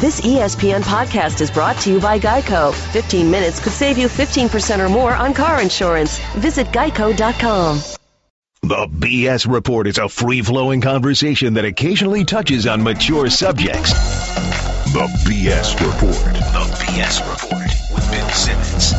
This ESPN podcast is brought to you by Geico. 15 minutes could save you 15% or more on car insurance. Visit geico.com. The BS Report is a free-flowing conversation that occasionally touches on mature subjects. The BS Report. The BS Report with Bill Simmons.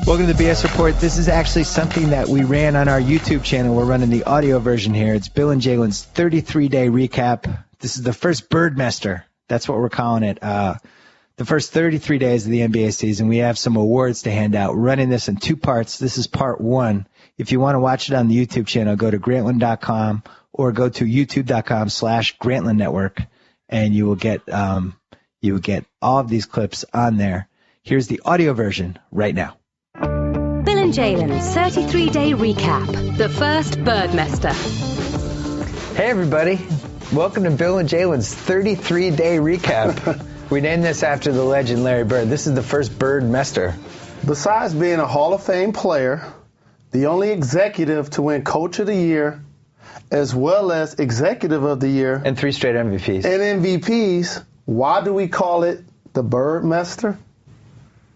Welcome to the BS Report. This is actually something that we ran on our YouTube channel. We're running the audio version here. It's Bill and Jalen's 33-day recap. This is the first Birdmaster. That's what we're calling it. The first 33 days of the NBA season. We have some awards to hand out. We're running this in two parts. This is part one. If you want to watch it on the YouTube channel, go to Grantland.com or go to youtube.com/Grantland Network, and you will get all of these clips on there. Here's the audio version right now. Bill and Jalen's 33-day recap. The first Birdmaster. Hey, everybody. Welcome to Bill and Jalen's 33-day recap. We named this after the legend Larry Bird. This is the first Birdmaster. Besides being a Hall of Fame player, the only executive to win Coach of the Year, as well as Executive of the Year. And 3 straight MVPs. And MVPs, why do we call it the Birdmaster?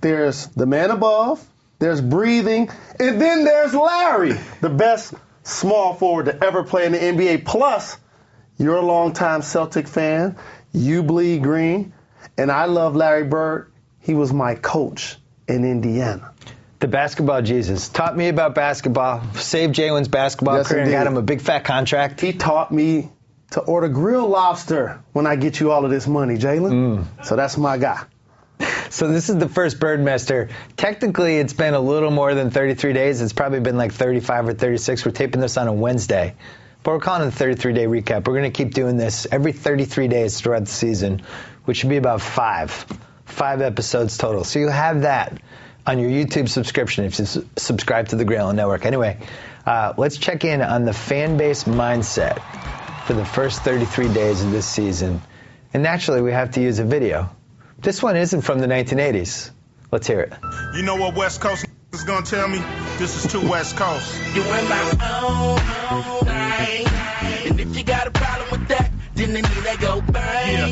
There's the man above, there's breathing, and then there's Larry, the best small forward to ever play in the NBA. Plus, you're a longtime Celtic fan. You bleed green. And I love Larry Bird. He was my coach in Indiana. The basketball Jesus. Taught me about basketball. Saved Jalen's basketball career and got him a big fat contract. He taught me to order grilled lobster when I get you all of this money, Jalen. So that's my guy. So this is the first Birdmaster. Technically, it's been a little more than 33 days. It's probably been like 35 or 36. We're taping this on a Wednesday. But we're calling it the 33-day recap. We're going to keep doing this every 33 days throughout the season, which should be about 5 episodes total. So you'll have that on your YouTube subscription if you subscribe to the Grantland Network. Anyway, let's check in on the fan base mindset for the first 33 days of this season. And naturally, we have to use a video. This one isn't from the 1980s. Let's hear it. You know what West Coast is going to tell me? This is too West Coast. You went my own way. And if you got a problem with that, then they need to go bang.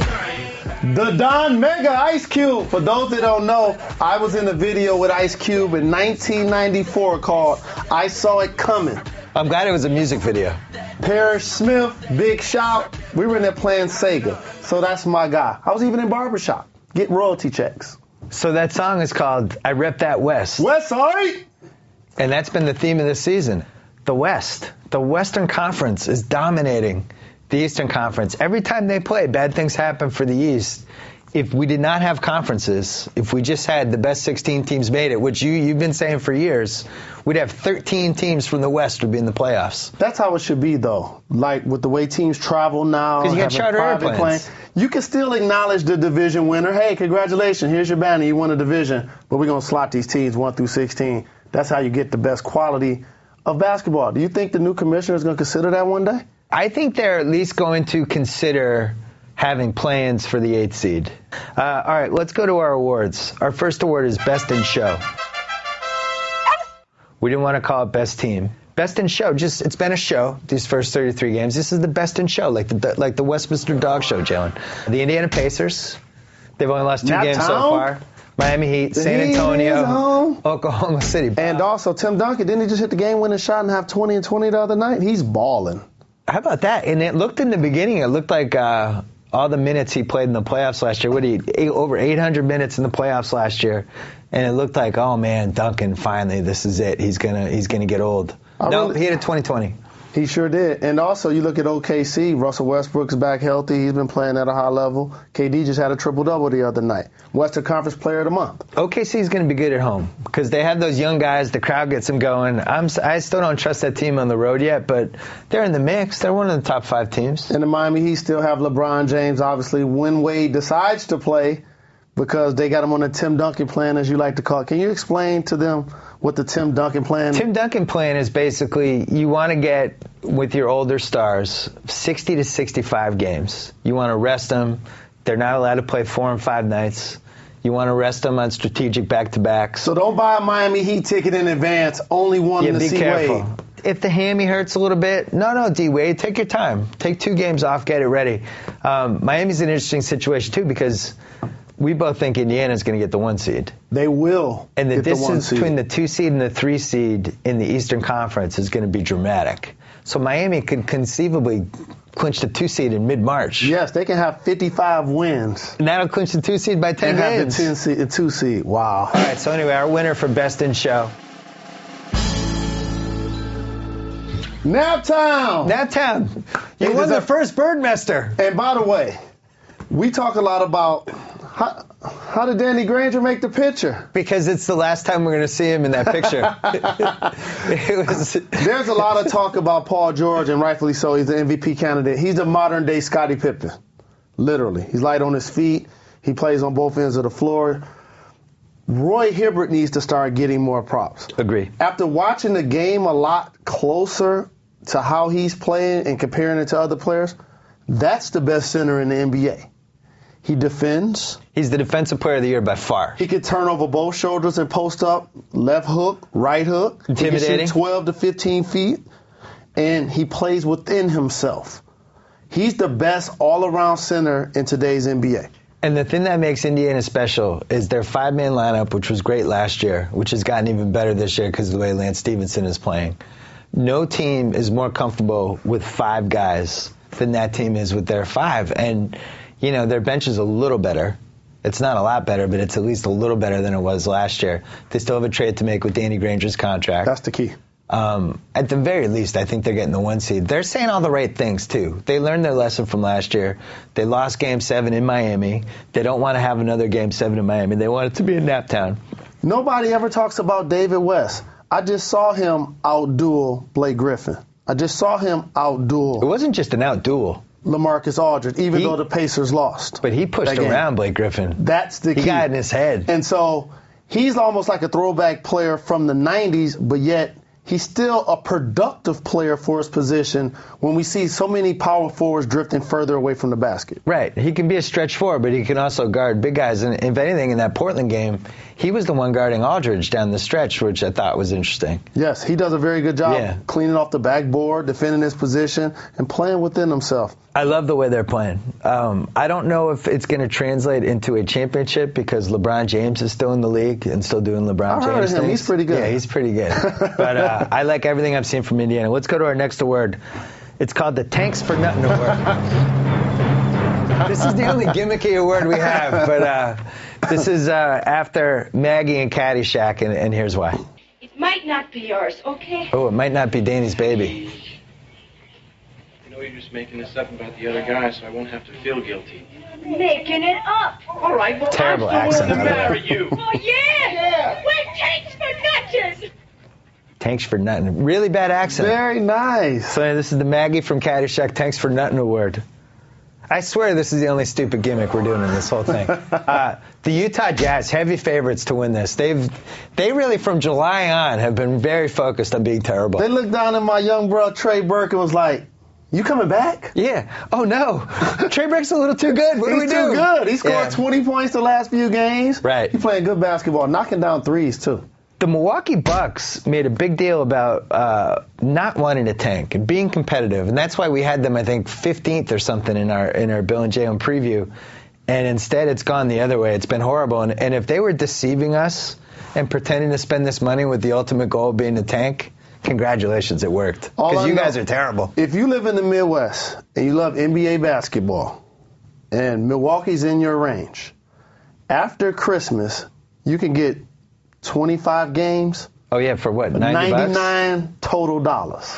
The Don Mega Ice Cube. For those that don't know, I was in a video with Ice Cube in 1994 called I Saw It Coming. I'm glad it was a music video. Parrish Smith, Big Shout. We were in there playing Sega. So that's my guy. I was even in barbershop. Get royalty checks. So that song is called I Rep That West. West Side! And that's been the theme of this season. The West. The Western Conference is dominating the Eastern Conference. Every time they play, bad things happen for the East. If we did not have conferences, if we just had the best 16 teams made it, which you've been saying for years, we'd have 13 teams from the West would be in the playoffs. That's how it should be, though. Like with the way teams travel now. Because you got charter airplanes. You can still acknowledge the division winner. Hey, congratulations, here's your banner. You won a division. But we're going to slot these teams 1 through 16. That's how you get the best quality of basketball. Do you think the new commissioner is going to consider that one day? I think they're at least going to consider having plans for the 8th seed. All right, let's go to our awards. Our first award is Best in Show. We didn't want to call it Best Team. Best in Show, just it's been a show, these first 33 games. This is the Best in Show, like the Westminster Dog Show, Jalen. The Indiana Pacers, they've only lost 2 games so far. Miami Heat, San Antonio, Oklahoma City. And also Tim Duncan, didn't he just hit the game-winning shot and have 20 and 20 the other night? He's balling. How about that? And it looked in the beginning, it looked like all the minutes he played in the playoffs last year. Over 800 minutes in the playoffs last year, and it looked like, oh man, Duncan, finally, this is it. He's gonna get old. No, he hit it 2020. He sure did. And also, you look at OKC, Russell Westbrook's back healthy. He's been playing at a high level. KD just had a triple-double the other night. Western Conference Player of the Month. OKC is going to be good at home because they have those young guys. The crowd gets them going. I still don't trust that team on the road yet, but they're in the mix. They're one of the top 5 teams. And the Miami Heat still have LeBron James, obviously, when Wade decides to play because they got him on a Tim Duncan plan, as you like to call it. Can you explain to them what the Tim Duncan plan is? Tim Duncan plan is basically you want to get, with your older stars, 60 to 65 games. You want to rest them. They're not allowed to play 4 and 5 nights. You want to rest them on strategic back-to-backs. So don't buy a Miami Heat ticket in advance. Only one to be see careful. Wade. If the hammy hurts a little bit, no, D-Wade, take your time. Take 2 games off, get it ready. Miami's an interesting situation, too, because we both think Indiana's going to get the 1 seed. They will. And the get distance the 1 seed. between the 2 seed and the 3 seed in the Eastern Conference is going to be dramatic. So Miami could conceivably clinch the 2 seed in mid-March. Yes, they can have 55 wins. And that'll clinch the 2 seed by 10 and games. have the 2 seed. Wow. All right, so anyway, our winner for Best in Show. Naptown. You won the first Birdmaster. And by the way, we talk a lot about how did Danny Granger make the picture? Because it's the last time we're going to see him in that picture. There's a lot of talk about Paul George, and rightfully so. He's the MVP candidate. He's the modern-day Scottie Pippen, literally. He's light on his feet. He plays on both ends of the floor. Roy Hibbert needs to start getting more props. Agree. After watching the game a lot closer to how he's playing and comparing it to other players, that's the best center in the NBA. He defends. He's the defensive player of the year by far. He can turn over both shoulders and post up, left hook, right hook. Intimidating. He can shoot 12 to 15 feet, and he plays within himself. He's the best all-around center in today's NBA. And the thing that makes Indiana special is their 5-man lineup, which was great last year, which has gotten even better this year because of the way Lance Stevenson is playing. No team is more comfortable with 5 guys than that team is with their 5. And, you know, their bench is a little better. It's not a lot better, but it's at least a little better than it was last year. They still have a trade to make with Danny Granger's contract. That's the key. At the very least, I think they're getting the 1 seed. They're saying all the right things, too. They learned their lesson from last year. They lost Game 7 in Miami. They don't want to have another Game 7 in Miami. They want it to be in Naptown. Nobody ever talks about David West. I just saw him outduel Blake Griffin. I just saw him outduel. It wasn't just an outduel. LaMarcus Aldridge, even though the Pacers lost. But he pushed around Blake Griffin. That's the key. He got in his head. And so he's almost like a throwback player from the 90s, but yet he's still a productive player for his position when we see so many power forwards drifting further away from the basket. Right. He can be a stretch forward, but he can also guard big guys. And if anything, in that Portland game, he was the one guarding Aldridge down the stretch, which I thought was interesting. Yes, he does a very good job cleaning off the backboard, defending his position, and playing within himself. I love the way they're playing. I don't know if it's going to translate into a championship because LeBron James is still in the league and still doing LeBron James things. He's pretty good. Yeah, he's pretty good. But I like everything I've seen from Indiana. Let's go to our next award. It's called the Tanks for Nothing Award. This is the only gimmicky award we have, but this is after Maggie and Caddyshack, and here's why. It might not be yours, okay? Oh, it might not be Danny's baby. You know, you're just making this up about the other guy, so I won't have to feel guilty. Making it up. All right, well, Terrible I'm still accent, willing to marry you. Oh, yeah? Well, thanks for nothing. Tanks for Nothing. Really bad accent. Very nice. So this is the Maggie from Caddyshack Tanks for Nothing Award. I swear this is the only stupid gimmick we're doing in this whole thing. The Utah Jazz, heavy favorites to win this. They really, from July on, have been very focused on being terrible. They looked down at my young bro, Trey Burke, and was like, you coming back? Yeah. Oh, no. Trey Burke's a little too good. What do we do? He's too good. He scored 20 points the last few games. Right. He's playing good basketball, knocking down threes, too. The Milwaukee Bucks made a big deal about not wanting to tank and being competitive, and that's why we had them, I think, 15th or something in our Bill and Jalen preview. And instead, it's gone the other way. It's been horrible. And if they were deceiving us and pretending to spend this money with the ultimate goal being to tank, congratulations, it worked. Because you guys are terrible. If you live in the Midwest and you love NBA basketball, and Milwaukee's in your range, after Christmas, you can get 25 games. Oh, yeah, for what, 90 $99 total dollars.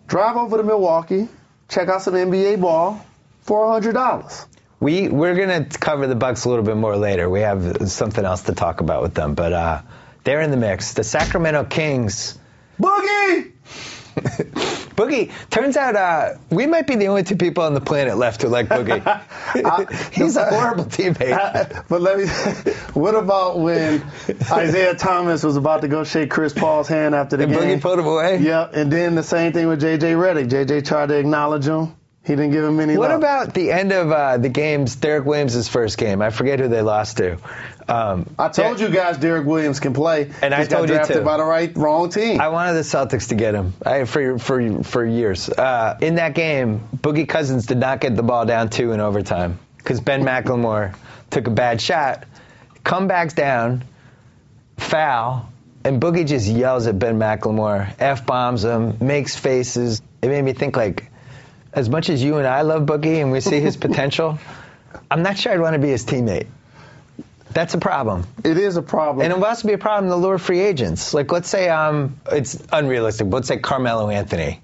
Drive over to Milwaukee, check out some NBA ball for $100. We're going to cover the Bucks a little bit more later. We have something else to talk about with them, but they're in the mix. The Sacramento Kings. Boogie! Boogie, turns out we might be the only 2 people on the planet left who like Boogie. He's a horrible teammate. But what about when Isaiah Thomas was about to go shake Chris Paul's hand after the game? And Boogie pulled him away? Yep, and then the same thing with J.J. Redick. J.J. tried to acknowledge him. He didn't give him any What love. about the end of the games, Derek Williams' first game? I forget who they lost to. I told you guys Derek Williams can play. And I Just told got you drafted too. by the wrong team. I wanted the Celtics to get him for years. In that game, Boogie Cousins did not get the ball down 2 in overtime because Ben McLemore took a bad shot, comebacks down, foul, and Boogie just yells at Ben McLemore, F-bombs him, makes faces. It made me think, like, as much as you and I love Boogie and we see his potential, I'm not sure I'd want to be his teammate. That's a problem. It is a problem. And it will also be a problem to lure free agents. Like, let's say it's unrealistic, but let's say Carmelo Anthony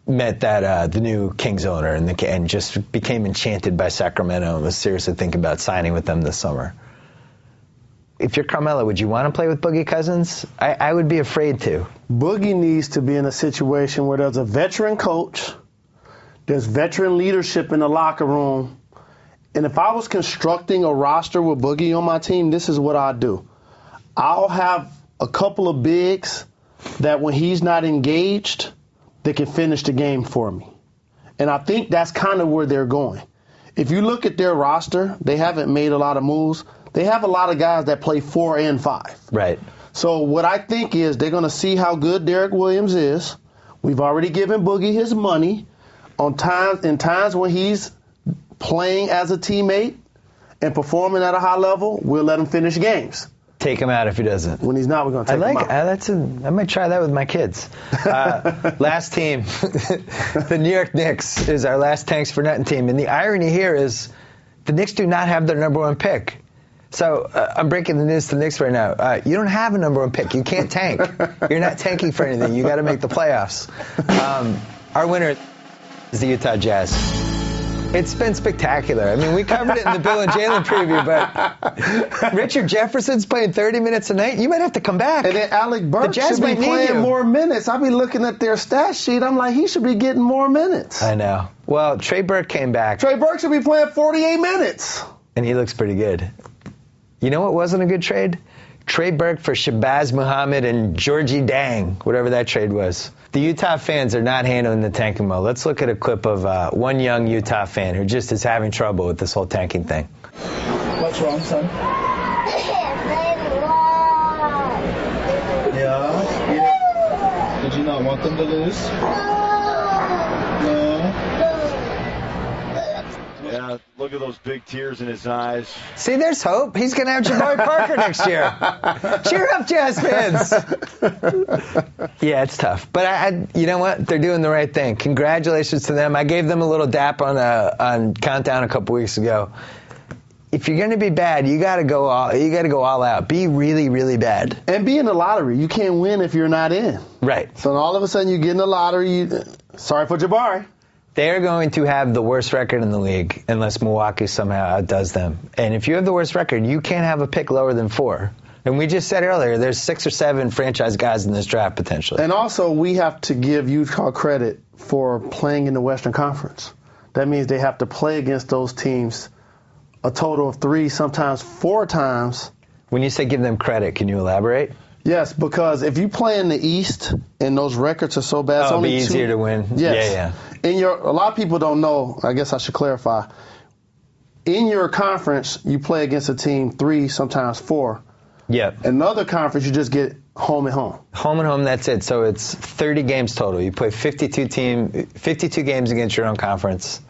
met the new Kings owner and just became enchanted by Sacramento and was seriously thinking about signing with them this summer. If you're Carmelo, would you want to play with Boogie Cousins? I would be afraid to. Boogie needs to be in a situation where there's a veteran coach, there's veteran leadership in the locker room, and if I was constructing a roster with Boogie on my team, this is what I'd do. I'll have a couple of bigs that when he's not engaged, they can finish the game for me. And I think that's kind of where they're going. If you look at their roster, they haven't made a lot of moves. They have a lot of guys that play 4 and 5. Right. So what I think is they're going to see how good Derek Williams is. We've already given Boogie his money in times when he's playing as a teammate and performing at a high level. We'll let him finish games. Take him out if he doesn't. When he's not, we're going to take him out. I might try that with my kids. Last team, the New York Knicks is our last Tanks for Nothing team. And the irony here is the Knicks do not have their number 1 pick. So I'm breaking the news to the Knicks right now. You don't have a number 1 pick. You can't tank. You're not tanking for anything. You got to make the playoffs. Our winner is the Utah Jazz. It's been spectacular. I mean, we covered it in the Bill and Jalen preview, but Richard Jefferson's playing 30 minutes a night. You might have to come back. And then Alec Burks should be playing more minutes. I'll be looking at their stat sheet. I'm like, he should be getting more minutes. I know. Well, Trey Burke came back. Trey Burke should be playing 48 minutes. And he looks pretty good. You know what wasn't a good trade? Trey Burke for Shabazz Muhammad and Georgie Dang, whatever that trade was. The Utah fans are not handling the tanking mode. Let's look at a clip of one young Utah fan who just is having trouble with this whole tanking thing. What's wrong, son? Yeah? Did you not want them to lose? No? Yeah, look at those big tears in his eyes. See, there's hope. He's going to have Jabari Parker next year. Cheer up, Jazz fans. Yeah, it's tough. But you know what? They're doing the right thing. Congratulations to them. I gave them a little dap on Countdown a couple weeks ago. If you're going to be bad, you got to go all out. Be really, really bad. And be in the lottery. You can't win if you're not in. Right. So all of a sudden you get in the lottery. Sorry for Jabari. They're going to have the worst record in the league unless Milwaukee somehow outdoes them. And if you have the worst record, you can't have a pick lower than 4. And we just said earlier, there's 6 or 7 franchise guys in this draft potentially. And also, we have to give Utah credit for playing in the Western Conference. That means they have to play against those teams a total of 3, sometimes 4 times. When you say give them credit, can you elaborate? Yes, because if you play in the East and those records are so bad, it's only 2. It'll be easier to win. Yes. Yeah. A lot of people don't know. I guess I should clarify. In your conference, you play against a team 3, sometimes 4. Yep. In another conference, you just get home and home. Home and home, that's it. So it's 30 games total. You play 52 games against your own conference,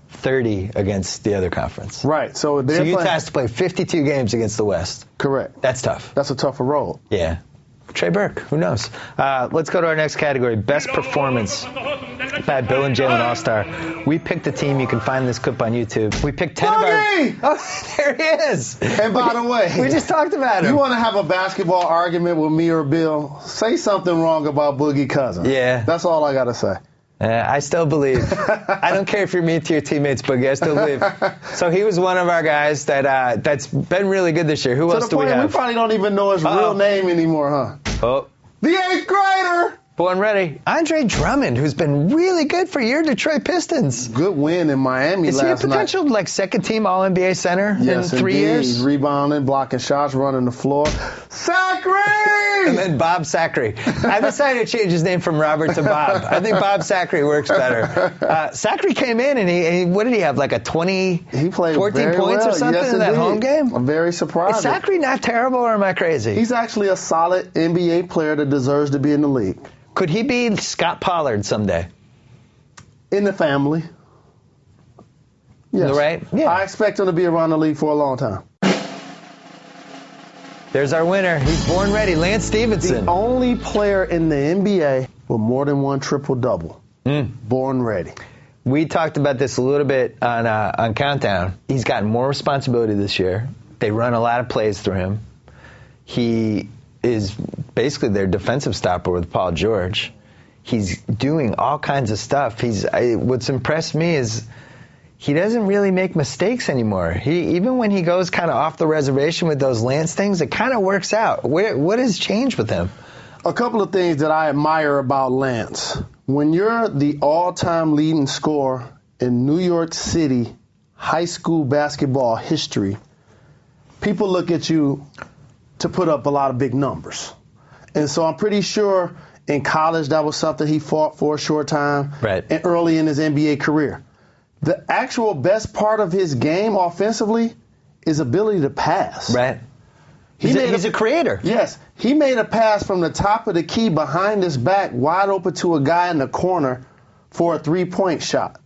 30 against the other conference. Right. So Utah has to play 52 games against the West. Correct. That's tough. That's a tougher road. Yeah. Trey Burke, who knows? Let's go to our next category, Best Performance by Bill and Jalen All-Star. We picked a team. You can find this clip on YouTube. We picked 10 of our... Oh, there he is. And by the way... we just talked about him. You want to have a basketball argument with me or Bill, say something wrong about Boogie Cousins. Yeah. That's all I got to say. I still believe. I don't care if you're mean to your teammates, Boogie. I still believe. So he was one of our guys that's been really good this year. Who else do we have? We probably don't even know his real name anymore, huh? Oh. The 8th grader! Born ready. Andre Drummond, who's been really good for your Detroit Pistons. Good win in Miami last night. Is he a potential second-team All-NBA center in 3 years? He's rebounding, blocking shots, running the floor. Sacre! And then Bob Sacre. I decided to change his name from Robert to Bob. I think Bob Sacre works better. Sacre came in, and he what did he have, like a 20, he played 14 points or something in that home game? I'm very surprised. Is Sacre not terrible, or am I crazy? He's actually a solid NBA player that deserves to be in the league. Could he be Scott Pollard someday? In the family. Yes. Right? Yeah. I expect him to be around the league for a long time. There's our winner. He's born ready. Lance Stevenson. The only player in the NBA with more than one triple-double. Born ready. We talked about this a little bit on Countdown. He's gotten more responsibility this year. They run a lot of plays through him. He is basically their defensive stopper with Paul George. He's doing all kinds of stuff. What's impressed me is he doesn't really make mistakes anymore. Even when he goes kind of off the reservation with those Lance things, it kind of works out. What has changed with him? A couple of things that I admire about Lance. When you're the all-time leading scorer in New York City high school basketball history, people look at you to put up a lot of big numbers. And so I'm pretty sure in college that was something he fought for a short time, right, and early in his NBA career. The actual best part of his game offensively is ability to pass. Right. He's a creator. Yes. He made a pass from the top of the key behind his back, wide open to a guy in the corner for a three-point shot.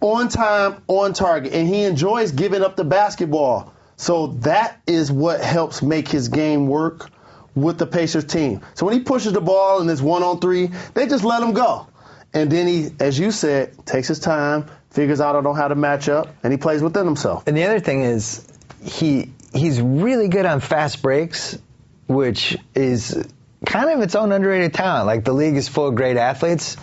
On time, on target. And he enjoys giving up the basketball. So that is what helps make his game work with the Pacers team. So when he pushes the ball and it's 1-on-3, they just let him go. And then he, as you said, takes his time, figures out how to match up, and he plays within himself. And the other thing is he's really good on fast breaks, which is kind of its own underrated talent. Like, the league is full of great athletes.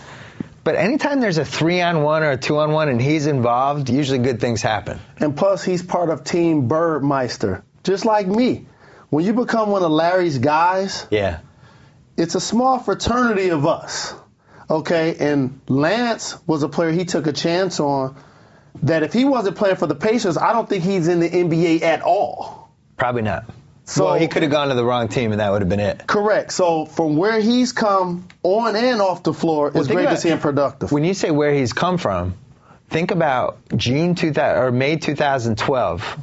But anytime there's a 3-on-1 or a 2-on-1 and he's involved, usually good things happen. And plus, he's part of Team Birdmaster, just like me. When you become one of Larry's guys, it's a small fraternity of us, okay? And Lance was a player he took a chance on that if he wasn't playing for the Pacers, I don't think he's in the NBA at all. Probably not. So he could have gone to the wrong team, and that would have been it. Correct. So from where he's come on and off the floor, it's great to see him productive. When you say where he's come from, think about May 2012,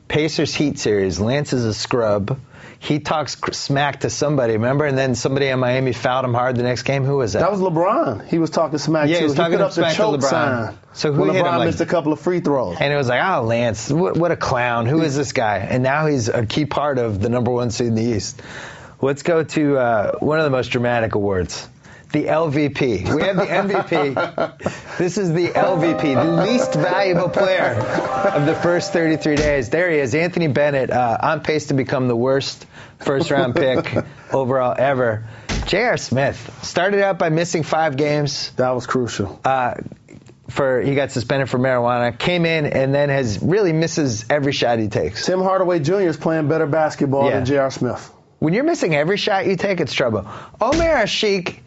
Pacers Heat series. Lance is a scrub. He talks smack to somebody, remember? And then somebody in Miami fouled him hard the next game. Who was that? That was LeBron. He was talking smack too. He was talking put up the choke sign. So who hit him? LeBron missed a couple of free throws. And it was like, oh, Lance, what a clown. Who is this guy? And now he's a key part of the #1 seed in the East. Let's go to one of the most dramatic awards. The LVP. We have the MVP. This is the LVP, the least valuable player of the first 33 days. There he is, Anthony Bennett, on pace to become the worst first-round pick overall ever. J.R. Smith started out by missing 5 games. That was crucial. He got suspended for marijuana, came in, and then misses every shot he takes. Tim Hardaway Jr. is playing better basketball than J.R. Smith. When you're missing every shot you take, it's trouble. Omer Asik,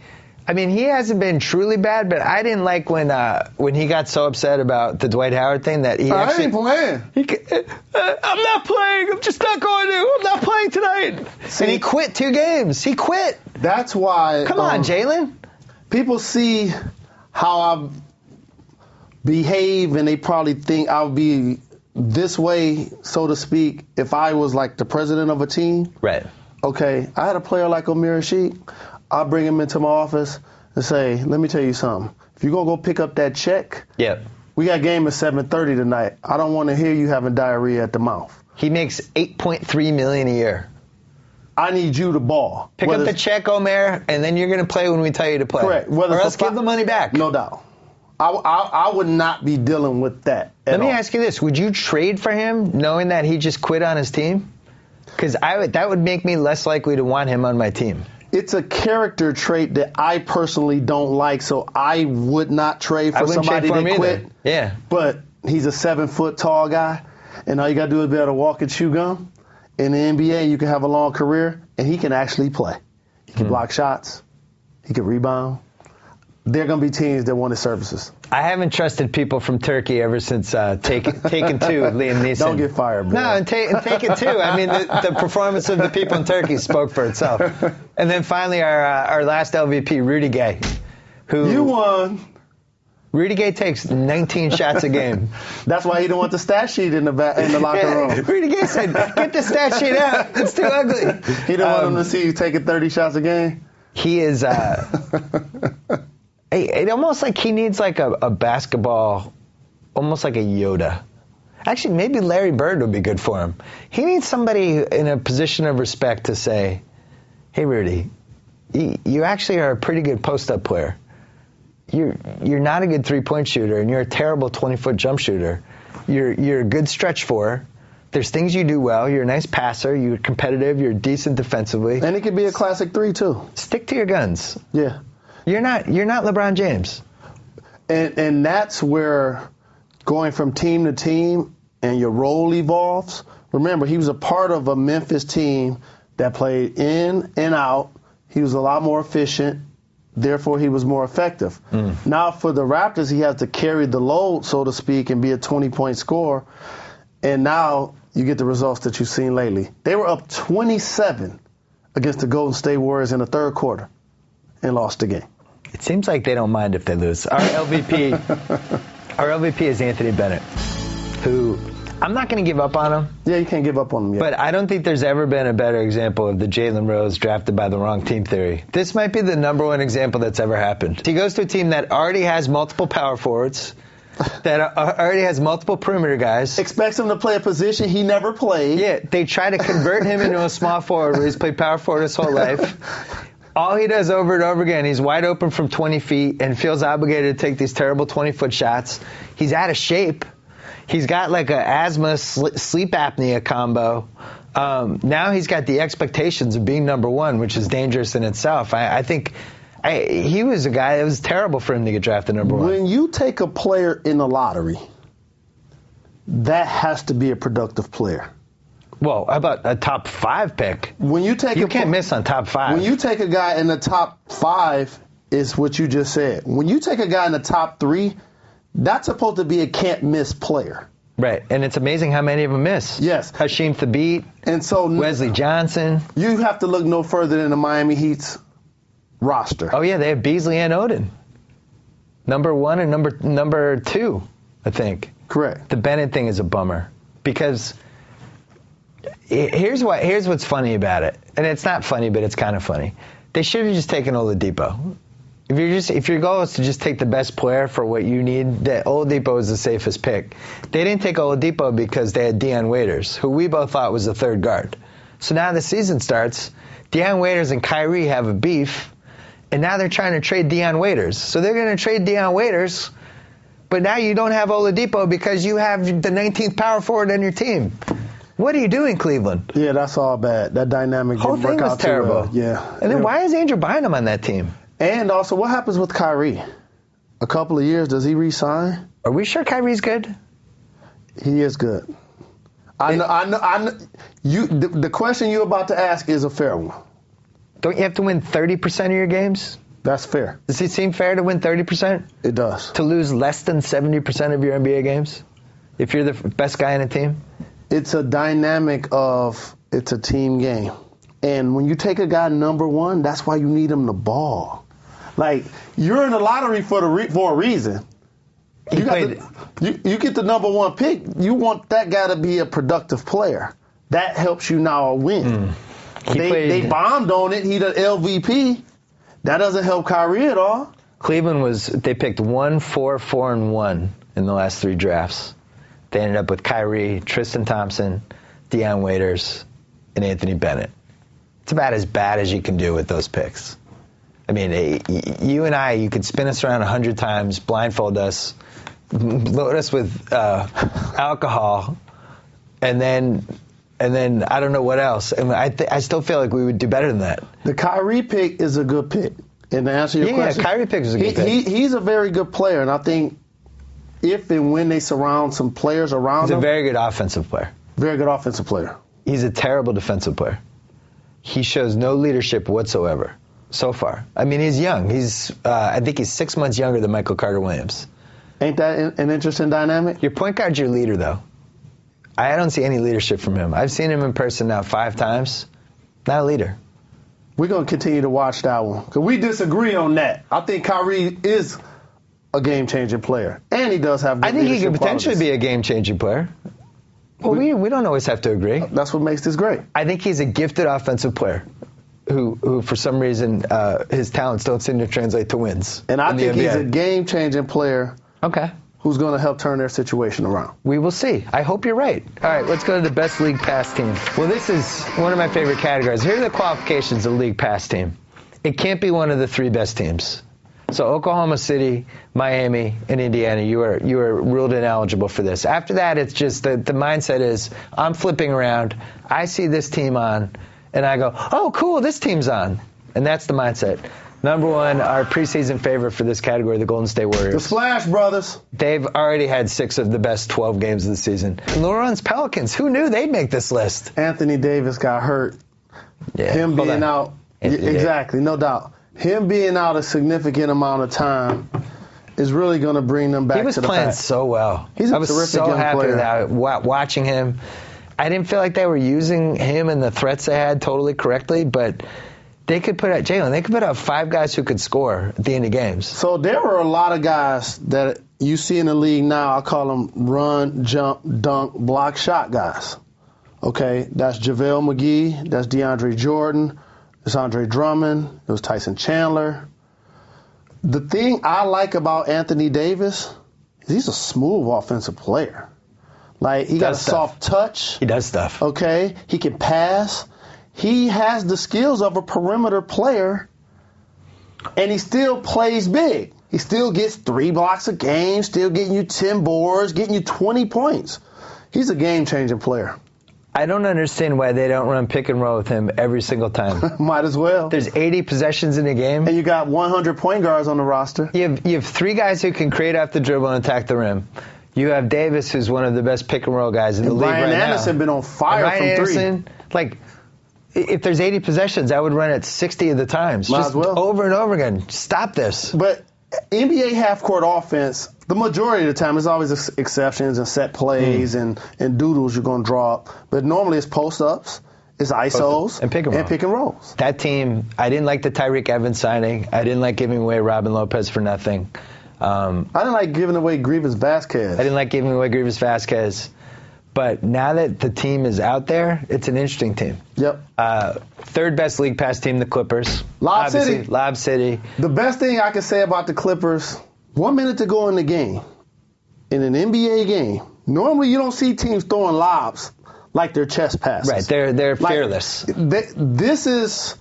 I mean, he hasn't been truly bad, but I didn't like when he got so upset about the Dwight Howard thing that he I ain't playing. I'm not playing. I'm just not going to. I'm not playing tonight. And he quit 2 games. He quit. That's why. Come on, Jalen. People see how I behave, and they probably think I'll be this way, so to speak, if I was like the president of a team. Right. Okay, I had a player like Omer Asik. I'll bring him into my office and say, let me tell you something. If you're going to go pick up that check, we got game at 7:30 tonight. I don't want to hear you having diarrhea at the mouth. He makes $8.3 million a year. I need you to ball. Pick up the check, Omer, and then you're going to play when we tell you to play. Correct. Or else give the money back. No doubt. I would not be dealing with that at all. Let me ask you this. Would you trade for him knowing that he just quit on his team? Because that would make me less likely to want him on my team. It's a character trait that I personally don't like, so I would not trade for somebody that quit. Yeah. But he's a 7-foot tall guy, and all you got to do is be able to walk and chew gum. In the NBA, you can have a long career, and he can actually play. He can block shots. He could rebound. There are going to be teams that want his services. I haven't trusted people from Turkey ever since Taken 2 with Liam Neeson. Don't get fired, bro. No, and Taken 2. I mean, the performance of the people in Turkey spoke for itself. And then finally, our last LVP, Rudy Gay. Who you won. Rudy Gay takes 19 shots a game. That's why he didn't want the stat sheet in the locker room. Rudy Gay said, get the stat sheet out. It's too ugly. He didn't want him to see you taking 30 shots a game. He is... It almost like he needs like a basketball, almost like a Yoda. Actually, maybe Larry Bird would be good for him. He needs somebody in a position of respect to say, hey, Rudy, you actually are a pretty good post-up player. You're not a good three-point shooter, and you're a terrible 20-foot jump shooter. You're a good stretch four. There's things you do well. You're a nice passer. You're competitive. You're decent defensively. And it could be a classic 3, too. Stick to your guns. Yeah. You're not LeBron James. And that's where going from team to team and your role evolves. Remember, he was a part of a Memphis team that played in and out. He was a lot more efficient. Therefore, he was more effective. Now, for the Raptors, he has to carry the load, so to speak, and be a 20-point scorer. And now you get the results that you've seen lately. They were up 27 against the Golden State Warriors in the third quarter and lost the game. It seems like they don't mind if they lose. Our LVP is Anthony Bennett, who I'm not going to give up on him. Yeah, you can't give up on him yet. But I don't think there's ever been a better example of the Jalen Rose drafted by the wrong team theory. This might be the number one example that's ever happened. He goes to a team that already has multiple power forwards, that already has multiple perimeter guys. Expects him to play a position he never played. Yeah, they try to convert him into a small forward where he's played power forward his whole life. All he does over and over again, he's wide open from 20 feet and feels obligated to take these terrible 20-foot shots. He's out of shape. He's got like an asthma, sleep apnea combo. Now he's got the expectations of being number one, which is dangerous in itself. I think he was a guy, it was terrible for him to get drafted number one. When you take a player in the lottery, that has to be a productive player. Well, how about a top 5 pick? When you can't miss on top 5. When you take a guy in the top 5, is what you just said. When you take a guy in the top 3, that's supposed to be a can't-miss player. Right, and it's amazing how many of them miss. Yes. Hasheem Thabeet, and so Wesley Johnson. You have to look no further than the Miami Heat's roster. Oh, yeah, they have Beasley and Odin. Number 1 and number 2, I think. Correct. The Bennett thing is a bummer because... Here's what's funny about it, and it's not funny, but it's kind of funny. They should have just taken Oladipo. If your goal is to just take the best player for what you need, that Oladipo is the safest pick. They didn't take Oladipo because they had Deion Waiters, who we both thought was the third guard. So now the season starts. Deion Waiters and Kyrie have a beef, and now they're trying to trade Deion Waiters. So they're going to trade Deion Waiters, but now you don't have Oladipo because you have the 19th power forward on your team. What are you doing, Cleveland? Yeah, that's all bad. That dynamic whole didn't work thing was out too terrible. well. Yeah. And then why is Andrew Bynum on that team? And also, what happens with Kyrie? A couple of years, does he re-sign? Are we sure Kyrie's good? He is good. I know. The question you're about to ask is a fair one. Don't you have to win 30% of your games? That's fair. Does it seem fair to win 30%? It does. To lose less than 70% of your NBA games? If you're the best guy in a team? It's a dynamic of it's a team game. And when you take a guy number 1, that's why you need him the ball. Like, you're in the lottery for a reason. You get the number 1 pick. You want that guy to be a productive player. That helps you now win. They bombed on it. He the LVP. That doesn't help Kyrie at all. Cleveland they picked 1, 4, 4, and 1 in the last 3 drafts. They ended up with Kyrie, Tristan Thompson, Deion Waiters, and Anthony Bennett. It's about as bad as you can do with those picks. I mean, you and I, you could spin us around 100 times, blindfold us, load us with alcohol, and then I don't know what else. I mean, I still feel like we would do better than that. The Kyrie pick is a good pick. And to answer your question, yeah, Kyrie pick is a good pick. He's a very good player, and I think if and when they surround some players around him. He's a very good offensive player. Very good offensive player. He's a terrible defensive player. He shows no leadership whatsoever. so far. I mean, he's young. I think he's 6 months younger than Michael Carter-Williams. Ain't that an interesting dynamic? Your point guard's your leader, though. I don't see any leadership from him. I've seen him in person now 5 times. Not a leader. We're going to continue to watch that one because we disagree on that. I think Kyrie is a game-changing player, and he does have good I think he leadership could potentially qualities. be a game-changing player. Well, we don't always have to agree. That's what makes this great. I think he's a gifted offensive player who for some reason, his talents don't seem to translate to wins. And I think he's NBA. a game-changing player. Okay. Who's going to help turn their situation around. We will see. I hope you're right. All right, let's go to the best league pass team. Well, this is one of my favorite categories. Here are the qualifications of the league pass team. It can't be one of the 3 best teams. So Oklahoma City, Miami, and Indiana, you are ruled ineligible for this. After that, it's just the mindset is I'm flipping around. I see this team on, and I go, oh, cool, this team's on. And that's the mindset. Number 1, our preseason favorite for this category, the Golden State Warriors. The Splash Brothers. They've already had 6 of the best 12 games of the season. And New Orleans Pelicans, who knew they'd make this list? Anthony Davis got hurt. Yeah, him being out. Exactly, no doubt. Him being out a significant amount of time is really going to bring them back to the He was playing pack. so well. He's a I was terrific so young happy player. that watching him. I didn't feel like they were using him and the threats they had totally correctly, but they could put out Jalen. They could put out 5 guys who could score at the end of games. So there were a lot of guys that you see in the league now. I call them run, jump, dunk, block, shot guys. Okay, that's JaVale McGee. That's DeAndre Jordan. It's Andre Drummond. It was Tyson Chandler. The thing I like about Anthony Davis is he's a smooth offensive player. Like, he got a soft touch. He does stuff. Okay, he can pass. He has the skills of a perimeter player, and he still plays big. He still gets 3 blocks a game, still getting you 10 boards, getting you 20 points. He's a game-changing player. I don't understand why they don't run pick and roll with him every single time. Might as well. There's 80 possessions in a game. And you got 100 point guards on the roster. You have 3 guys who can create off the dribble and attack the rim. You have Davis, who's one of the best pick and roll guys in the league right now. Ryan Anderson been on fire Ryan from Anderson, 3. Like, if there's 80 possessions, I would run it 60 of the times. Might Just as well. over and over again. Stop this. But NBA half-court offense, the majority of the time, there's always exceptions and set plays and doodles you're going to draw up. But normally it's post-ups, it's ISOs, and pick and rolls. That team, I didn't like the Tyreek Evans signing. I didn't like giving away Robin Lopez for nothing. I didn't like giving away Grievous Vasquez. I didn't like giving away Grievous Vasquez. But now that the team is out there, it's an interesting team. Yep. 3rd best league pass team, the Clippers. Lob City. Lob City. The best thing I can say about the Clippers, 1 minute to go in the game, in an NBA game, normally you don't see teams throwing lobs like they're chest passes. Right, they're fearless. This is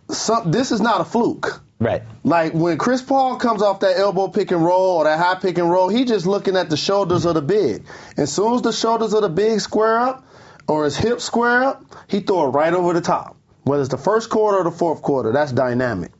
not a fluke. Right. Like when Chris Paul comes off that elbow pick and roll or that high pick and roll, he just looking at the shoulders of the big. As soon as the shoulders of the big square up or his hips square up, he throw it right over the top. Whether it's the first quarter or the fourth quarter, that's dynamic.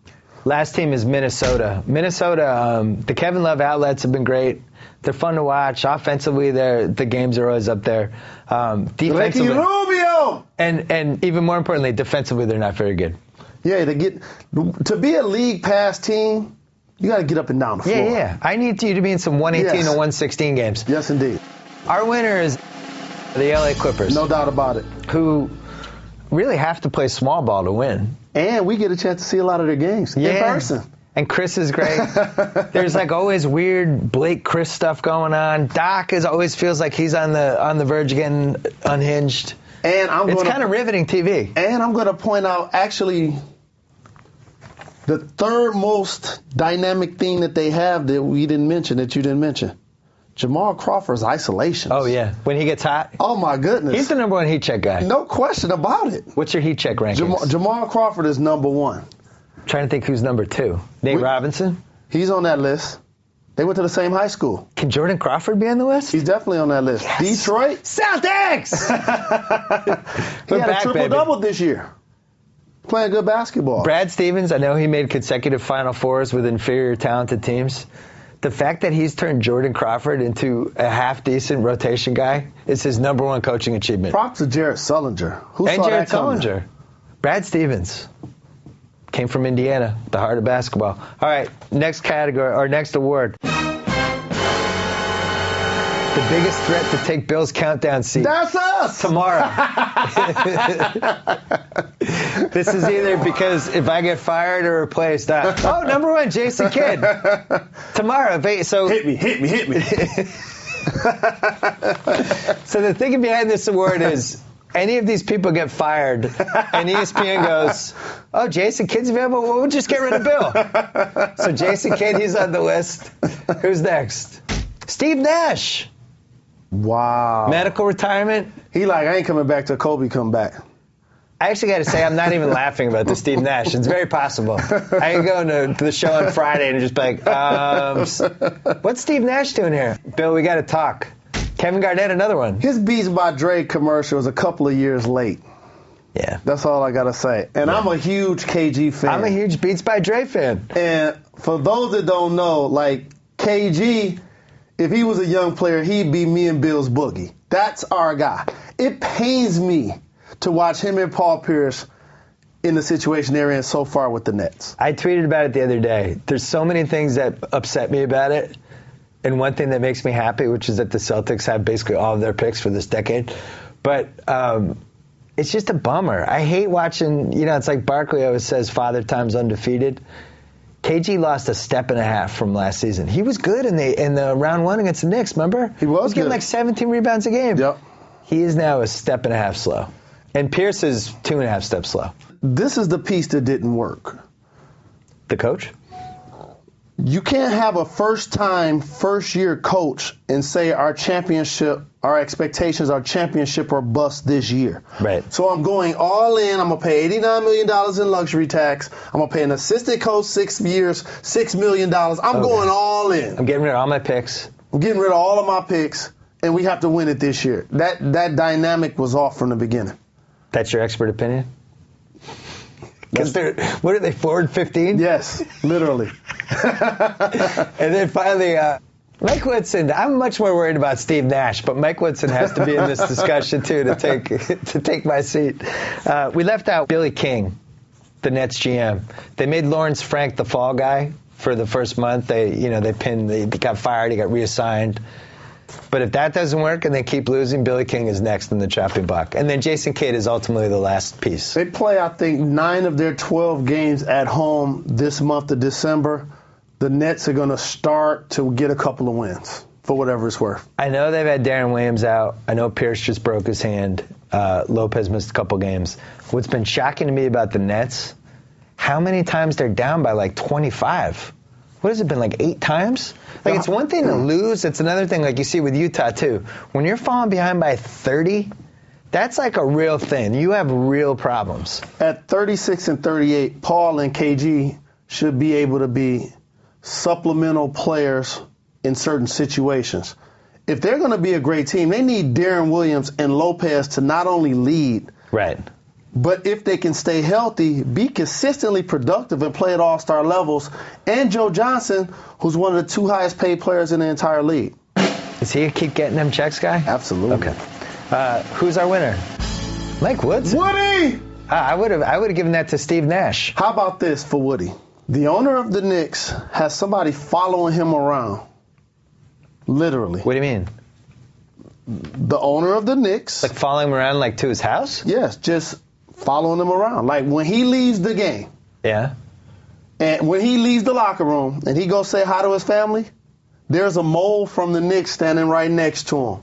Last team is Minnesota. The Kevin Love outlets have been great. They're fun to watch. Offensively, the games are always up there. Defensively, Ricky Rubio! And even more importantly, defensively, they're not very good. Yeah, to be a league pass team, you got to get up and down the floor. Yeah. I need you to be in some 118 to 116 games. Yes, indeed. Our winner is the LA Clippers. No doubt about it. Who really have to play small ball to win. And we get a chance to see a lot of their games in person. And Chris is great. There's like always weird Blake Chris stuff going on. Doc always feels like he's on the verge of getting unhinged. And it's kind of riveting TV. And I'm going to point out actually the 3rd most dynamic thing that they have that you didn't mention. Jamal Crawford's isolation. Oh, yeah. When he gets hot. Oh, my goodness. He's the number 1 heat check guy. No question about it. What's your heat check rankings? Jamal Crawford is number 1. I'm trying to think who's number 2. Nate Robinson? He's on that list. They went to the same high school. Can Jordan Crawford be on the list? He's definitely on that list. Yes. Detroit. Celtics! He had a triple-double this year. Playing good basketball. Brad Stevens, I know he made consecutive Final Fours with inferior talented teams. The fact that he's turned Jordan Crawford into a half-decent rotation guy is his number 1 coaching achievement. Props to Jared Sullinger. Who and saw Jared that coming? Sullinger. Brad Stevens. Came from Indiana, the heart of basketball. All right, next category, or next award. The biggest threat to take Bill's countdown seat. That's us! Tomorrow. This is either because if I get fired or replaced, number one, Jason Kidd. Tomorrow. So hit me. So the thinking behind this award is any of these people get fired and ESPN goes, oh, Jason Kidd's available? Well, we'll just get rid of Bill. So Jason Kidd, he's on the list. Who's next? Steve Nash. Wow. Medical retirement. He like, I ain't coming back till Kobe come back. I actually got to say, I'm not even laughing about the Steve Nash. It's very possible. I can go to the show on Friday and just be like, what's Steve Nash doing here? Bill, we got to talk. Kevin Garnett, another one. His Beats by Dre commercial was a couple of years late. Yeah. That's all I got to say. And I'm a huge KG fan. I'm a huge Beats by Dre fan. And for those that don't know, like, KG, if he was a young player, he'd be me and Bill's Boogie. That's our guy. It pains me to watch him and Paul Pierce in the situation they're in so far with the Nets. I tweeted about it the other day. There's so many things that upset me about it. And one thing that makes me happy, which is that the Celtics have basically all of their picks for this decade. But it's just a bummer. I hate watching, it's like Barkley always says, Father Time's undefeated. KG lost a step and a half from last season. He was good in the round one against the Knicks, remember? He was getting like 17 rebounds a game. Yep. He is now a step and a half slow. And Pierce is 2.5 steps slow. This is the piece that didn't work. The coach? You can't have a first-year coach and say our expectations are championship or bust this year. Right. So I'm going all in. I'm going to pay $89 million in luxury tax. I'm going to pay an assistant coach 6 years, $6 million. I'm going all in. I'm getting rid of all my picks. I'm getting rid of all of my picks, and we have to win it this year. That dynamic was off from the beginning. That's your expert opinion? Because what are they, 4-15? Yes, literally. And then finally, Mike Woodson. I'm much more worried about Steve Nash, but Mike Woodson has to be in this discussion too to take my seat. We left out Billy King, the Nets GM. They made Lawrence Frank the fall guy for the first month. They got fired. He got reassigned. But if that doesn't work and they keep losing, Billy King is next in the chopping block. And then Jason Kidd is ultimately the last piece. They play, I think, 9 of their 12 games at home this month of December. The Nets are going to start to get a couple of wins, for whatever it's worth. I know they've had Darren Williams out. I know Pierce just broke his hand. Lopez missed a couple games. What's been shocking to me about the Nets, how many times they're down by like 25? What has it been, like 8 times? Like, it's one thing to lose. It's another thing, like you see with Utah, too. When you're falling behind by 30, that's like a real thing. You have real problems. At 36 and 38, Paul and KG should be able to be supplemental players in certain situations. If they're going to be a great team, they need Darren Williams and Lopez to not only lead, right, but if they can stay healthy, be consistently productive and play at all-star levels, and Joe Johnson, who's one of the 2 highest paid players in the entire league. Is he a keep getting them checks guy? Absolutely. Okay. Who's our winner? Mike Woods. Woody! I would have given that to Steve Nash. How about this for Woody? The owner of the Knicks has somebody following him around. Literally. What do you mean? The owner of the Knicks. Like following him around, like to his house? Yes, just following him around. Like when he leaves the game. Yeah. And when he leaves the locker room and he goes say hi to his family, there's a mole from the Knicks standing right next to him.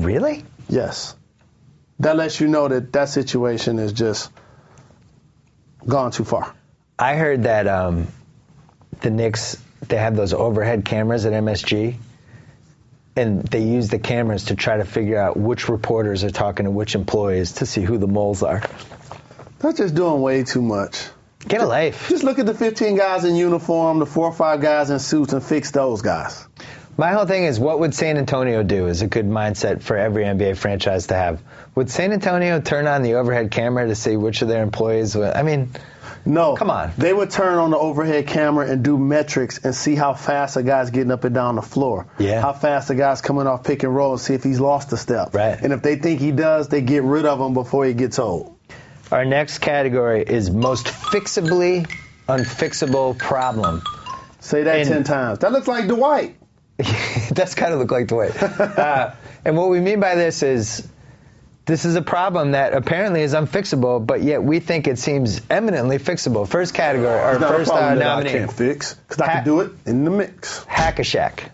Really? Yes. That lets you know that situation is just gone too far. I heard that the Knicks, they have those overhead cameras at MSG, and they use the cameras to try to figure out which reporters are talking to which employees to see who the moles are. They're just doing way too much. Get a life. Just look at the 15 guys in uniform, the 4 or 5 guys in suits, and fix those guys. My whole thing is, what would San Antonio do is a good mindset for every NBA franchise to have. Would San Antonio turn on the overhead camera to see which of their employees would, no. Come on. They would turn on the overhead camera and do metrics and see how fast a guy's getting up and down the floor. Yeah. How fast a guy's coming off pick and roll and see if he's lost a step. Right. And if they think he does, they get rid of him before he gets old. Our next category is most fixably unfixable problem. Say that 10 times. That looks like Dwight. It does kind of look like Dwight. And what we mean by this is a problem that apparently is unfixable, but yet we think it seems eminently fixable. First category, our first nominee. I can't fix, because I can do it in the mix. Hack-a-Shack.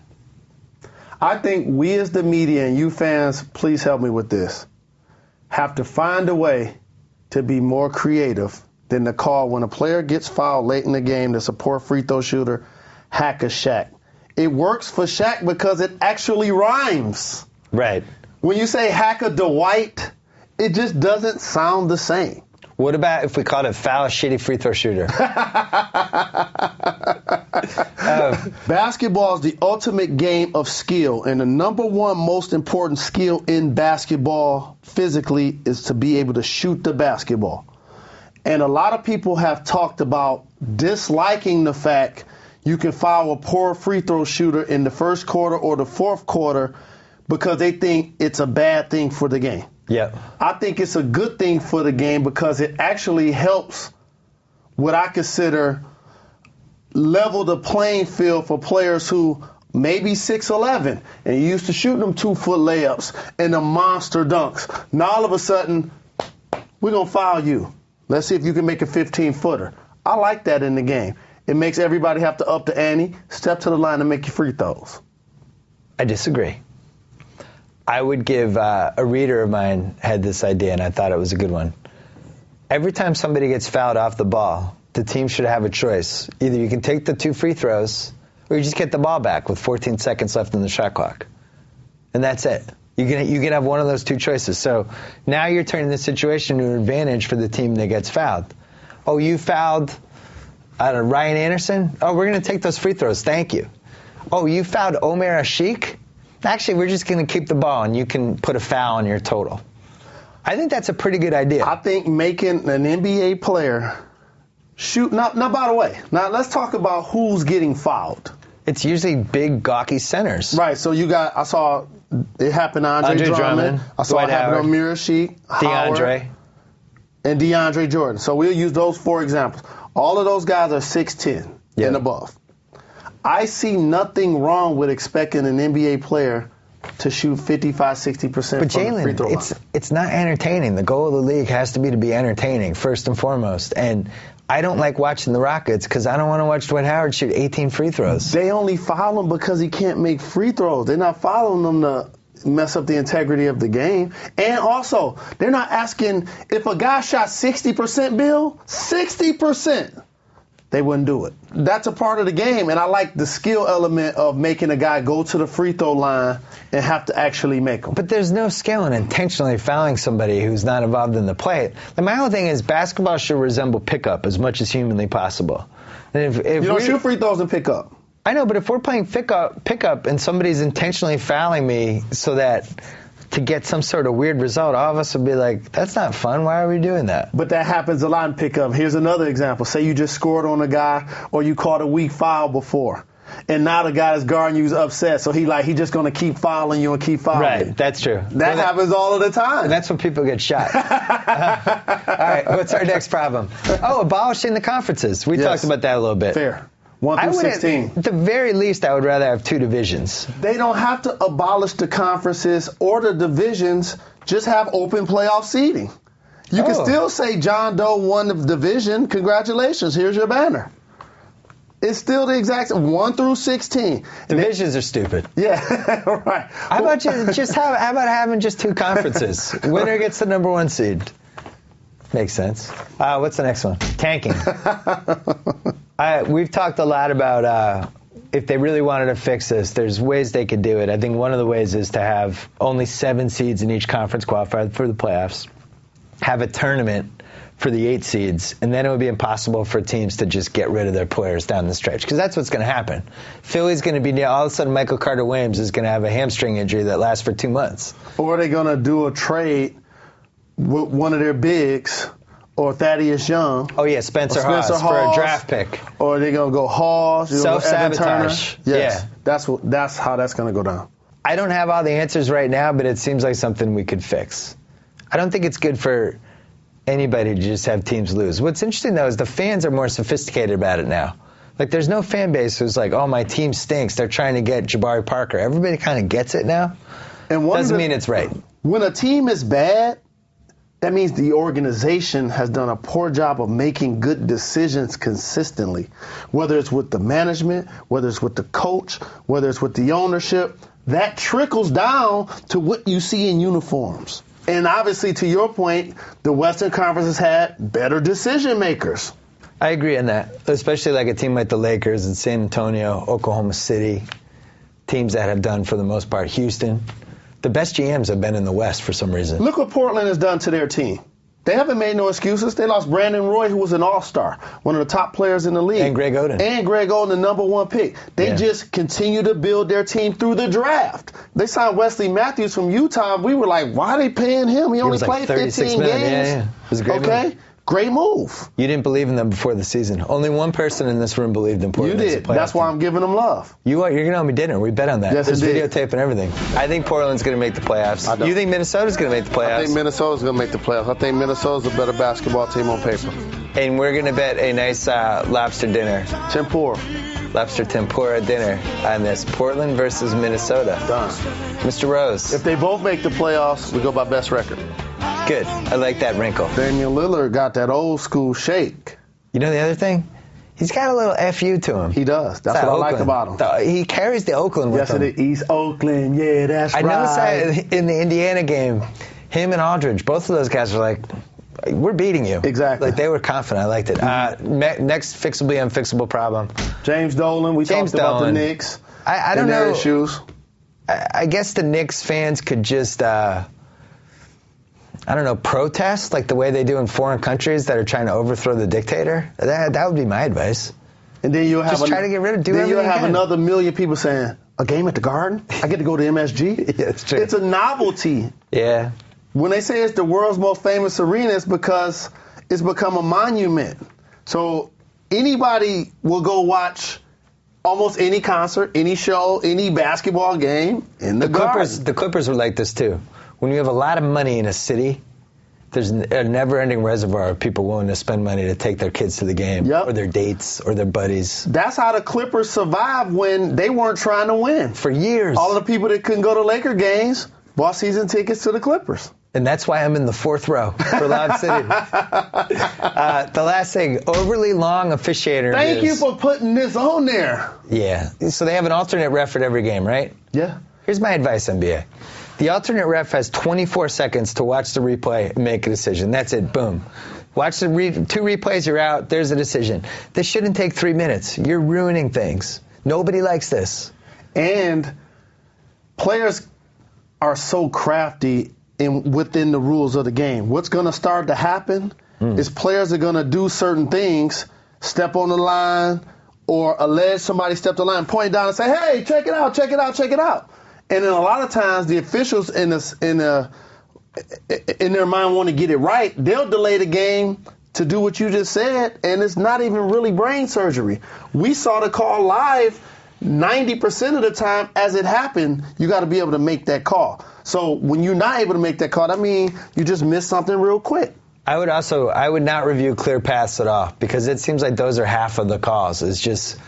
I think we as the media, and you fans, please help me with this, have to find a way to be more creative than to call when a player gets fouled late in the game that's a poor free throw shooter, Hack-a-Shack. It works for Shaq because it actually rhymes. Right. When you say Hack-a-Dwight, it just doesn't sound the same. What about if we called it foul shitty free throw shooter? Basketball is the ultimate game of skill, and the number one most important skill in basketball physically is to be able to shoot the basketball. And a lot of people have talked about disliking the fact you can foul a poor free throw shooter in the first quarter or the fourth quarter because they think it's a bad thing for the game. Yeah. I think it's a good thing for the game because it actually helps what I consider level the playing field for players who maybe 6'11", and you used to shoot them 2-foot layups and the monster dunks. Now all of a sudden, we're going to foul you. Let's see if you can make a 15-footer. I like that in the game. It makes everybody have to up the ante, step to the line and make your free throws. I disagree. I would give a reader of mine had this idea, and I thought it was a good one. Every time somebody gets fouled off the ball, the team should have a choice. Either you can take the 2 free throws, or you just get the ball back with 14 seconds left in the shot clock. And that's it. You can have one of those 2 choices. So now you're turning the situation to an advantage for the team that gets fouled. Oh, you fouled Ryan Anderson? Oh, we're going to take those free throws. Thank you. Oh, you fouled Omer Ashik? Actually, we're just going to keep the ball, and you can put a foul on your total. I think that's a pretty good idea. I think making an NBA player shoot. Now, by the way, now let's talk about who's getting fouled. It's usually big, gawky centers. Right, so I saw it happen to Andre Drummond. I saw it happen to Amir Ashik, DeAndre. And DeAndre Jordan. So we'll use those 4 examples. All of those guys are 6'10" and above. I see nothing wrong with expecting an NBA player to shoot 55-60% from the free throw line. But it's not entertaining. The goal of the league has to be to be entertaining, first and foremost. And I don't like watching the Rockets because I don't want to watch Dwight Howard shoot 18 free throws. They only foul him because he can't make free throws. They're not fouling him to mess up the integrity of the game. And also, they're not asking if a guy shot 60%, Bill, 60%. They wouldn't do it. That's a part of the game, and I like the skill element of making a guy go to the free throw line and have to actually make them. But there's no skill in intentionally fouling somebody who's not involved in the play. And my whole thing is basketball should resemble pickup as much as humanly possible. And if you don't shoot free throws and pick up. I know, but if we're playing pickup and somebody's intentionally fouling me so that to get some sort of weird result, all of us would be like, that's not fun. Why are we doing that? But that happens a lot in pickup. Here's another example. Say you just scored on a guy or you caught a weak foul before. And now the guy that's guarding you is upset. So he just going to keep fouling you and keep fouling you. Right, that's true. That happens all of the time. And that's when people get shot. All right, what's our next problem? Oh, abolishing the conferences. We talked about that a little bit. Fair. 1 through 16. At the very least, I would rather have 2 divisions. They don't have to abolish the conferences or the divisions. Just have open playoff seeding. You can still say John Doe won the division. Congratulations. Here's your banner. It's still the exact 1 through 16. Divisions are stupid. Yeah, right. How about having just 2 conferences? Winner gets the number 1 seed. Makes sense. What's the next one? Tanking. We've talked a lot about if they really wanted to fix this, there's ways they could do it. I think one of the ways is to have only 7 seeds in each conference qualify for the playoffs, have a tournament for the 8 seeds, and then it would be impossible for teams to just get rid of their players down the stretch, because that's what's going to happen. Philly's going to be, all of a sudden Michael Carter-Williams is going to have a hamstring injury that lasts for 2 months. Or are they going to do a trade with one of their bigs, or Thaddeus Young. Oh, yeah, Spencer Hawes for a draft pick. Or they're going to go Hawes. Self-sabotage. Yes, yeah. That's how that's going to go down. I don't have all the answers right now, but it seems like something we could fix. I don't think it's good for anybody to just have teams lose. What's interesting, though, is the fans are more sophisticated about it now. Like, there's no fan base who's like, oh, my team stinks. They're trying to get Jabari Parker. Everybody kind of gets it now. And doesn't mean it's right. When a team is bad, that means the organization has done a poor job of making good decisions consistently, whether it's with the management, whether it's with the coach, whether it's with the ownership. That trickles down to what you see in uniforms. And obviously, to your point, the Western Conference has had better decision makers. I agree on that, especially like a team like the Lakers and San Antonio, Oklahoma City, teams that have done, for the most part, Houston. The best GMs have been in the West for some reason. Look what Portland has done to their team. They haven't made no excuses. They lost Brandon Roy, who was an all-star, one of the top players in the league. And Greg Oden. The number 1 pick. They just continue to build their team through the draft. They signed Wesley Matthews from Utah. We were like, why are they paying him? He only played 15 games. Yeah. It was a great move. Great move. You didn't believe in them before the season. Only one person in this room believed in Portland. You did. That's why I'm giving them love. You're going to owe me dinner. We bet on that. Yes, There's indeed. videotape and everything. I think Portland's going to make the playoffs. You think Minnesota's going to make the playoffs? I think Minnesota's going to make the playoffs. I think Minnesota's a better basketball team on paper. And we're going to bet a nice lobster dinner. Tempura. Lobster tempura dinner on this. Portland versus Minnesota. Done. Mr. Rose. If they both make the playoffs, we go by best record. Good. I like that wrinkle. Damian Lillard got that old school shake. You know the other thing? He's got a little FU to him. He does. That's what I like about him. He carries the Oakland with him. Yes, it is. East Oakland. Yeah, that's right. I noticed that in the Indiana game, him and Aldridge, both of those guys were like, we're beating you. Exactly. Like, they were confident. I liked it. Next fixably unfixable problem. James Dolan. We talked about the Knicks. I don't know. Their issues. I guess the Knicks fans could just, protest like the way they do in foreign countries that are trying to overthrow the dictator. That would be my advice. And then you'll have try to get rid of. Then you'll have another million people saying, "A game at the Garden? I get to go to MSG." Yeah, it's true. It's a novelty. Yeah. When they say it's the world's most famous arena, it's because it's become a monument. So anybody will go watch almost any concert, any show, any basketball game in the Garden. The Clippers were like this too. When you have a lot of money in a city, there's a never-ending reservoir of people willing to spend money to take their kids to the game, or their dates, or their buddies. That's how the Clippers survived when they weren't trying to win. For years. All of the people that couldn't go to Laker games bought season tickets to the Clippers. And that's why I'm in the 4th row for Lob City. The last thing, overly long officiator. Thank you for putting this on there. Yeah. So they have an alternate ref at every game, right? Yeah. Here's my advice, NBA. The alternate ref has 24 seconds to watch the replay and make a decision. That's it. Boom. Watch the 2 replays, you're out. There's a decision. This shouldn't take 3 minutes. You're ruining things. Nobody likes this. And players are so crafty within the rules of the game. What's going to start to happen is players are going to do certain things, step on the line, or allege somebody stepped on the line, point down and say, hey, check it out, check it out, check it out. And then a lot of times the officials in their mind want to get it right. They'll delay the game to do what you just said, and it's not even really brain surgery. We saw the call live 90% of the time as it happened. You got to be able to make that call. So when you're not able to make that call, I mean, you just missed something real quick. I would not review clear paths at all, because it seems like those are half of the calls. It's just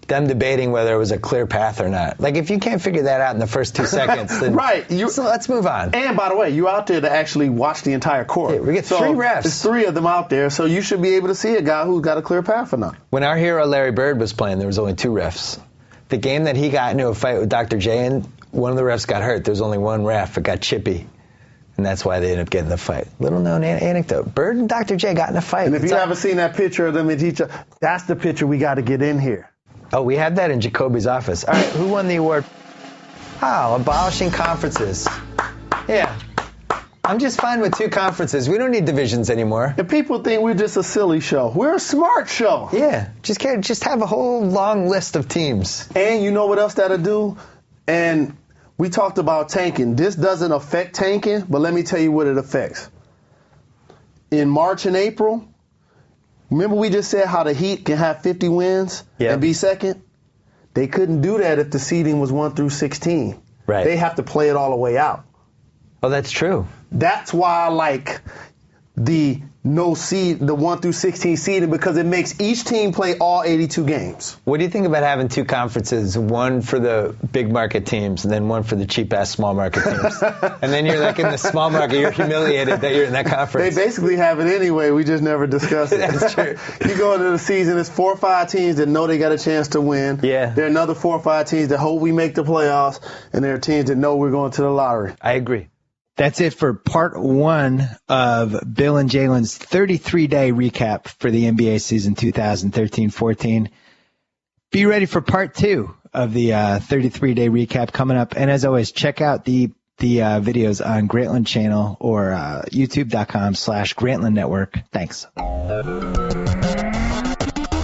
them debating whether it was a clear path or not. Like, if you can't figure that out in the first 2 seconds, then right. So let's move on. And by the way, you're out there to actually watch the entire court. Yeah, we get 3 refs. There's 3 of them out there, so you should be able to see a guy who's got a clear path or not. When our hero Larry Bird was playing, there was only 2 refs. The game that he got into a fight with Dr. J in, one of the refs got hurt. There was only one ref. It got chippy. And that's why they ended up getting the fight. Little known anecdote. Bird and Dr. J got in a fight. And if you haven't seen that picture of them at each other, that's the picture we got to get in here. Oh, we have that in Jacoby's office. All right, who won the award? Oh, abolishing conferences. Yeah. I'm just fine with 2 conferences. We don't need divisions anymore. And people think we're just a silly show. We're a smart show. Yeah. Just have a whole long list of teams. And you know what else that'll do? And we talked about tanking. This doesn't affect tanking, but let me tell you what it affects. In March and April, remember we just said how the Heat can have 50 wins and be second? They couldn't do that if the seeding was 1 through 16. Right. They have to play it all the way out. Oh, that's true. That's why, like, the no seed, the 1 through 16 seeding, because it makes each team play all 82 games. What do you think about having two conferences, one for the big market teams and then one for the cheap-ass small market teams? And then you're like in the small market, you're humiliated that you're in that conference. They basically have it anyway. We just never discuss it. That's true. You go into the season, it's 4 or 5 teams that know they got a chance to win. Yeah. There are another 4 or 5 teams that hope we make the playoffs, and there are teams that know we're going to the lottery. I agree. That's it for part 1 of Bill and Jalen's 33-day recap for the NBA season 2013-14. Be ready for part 2 of the 33-day recap coming up. And as always, check out the videos on Grantland channel or youtube.com/Grantland Network. Thanks.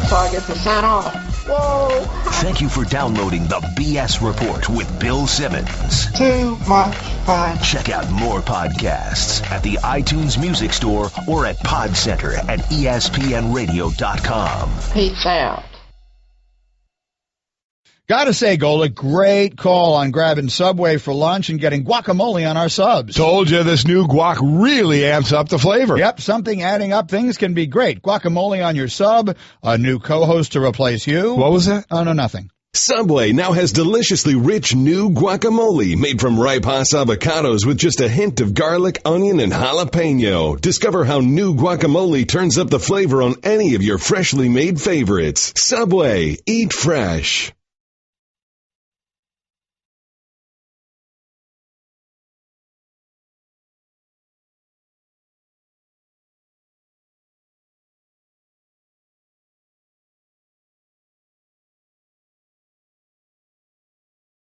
So I get to sign off. Whoa. Thank you for downloading the BS Report with Bill Simmons. Too much fun. Check out more podcasts at the iTunes Music Store or at Podcenter at ESPNradio.com. Peace out. Gotta say, Golick, great call on grabbing Subway for lunch and getting guacamole on our subs. Told you this new guac really amps up the flavor. Yep, something adding up things can be great. Guacamole on your sub, a new co-host to replace you. What was that? Oh, no, nothing. Subway now has deliciously rich new guacamole made from ripe Hass avocados with just a hint of garlic, onion, and jalapeno. Discover how new guacamole turns up the flavor on any of your freshly made favorites. Subway, eat fresh.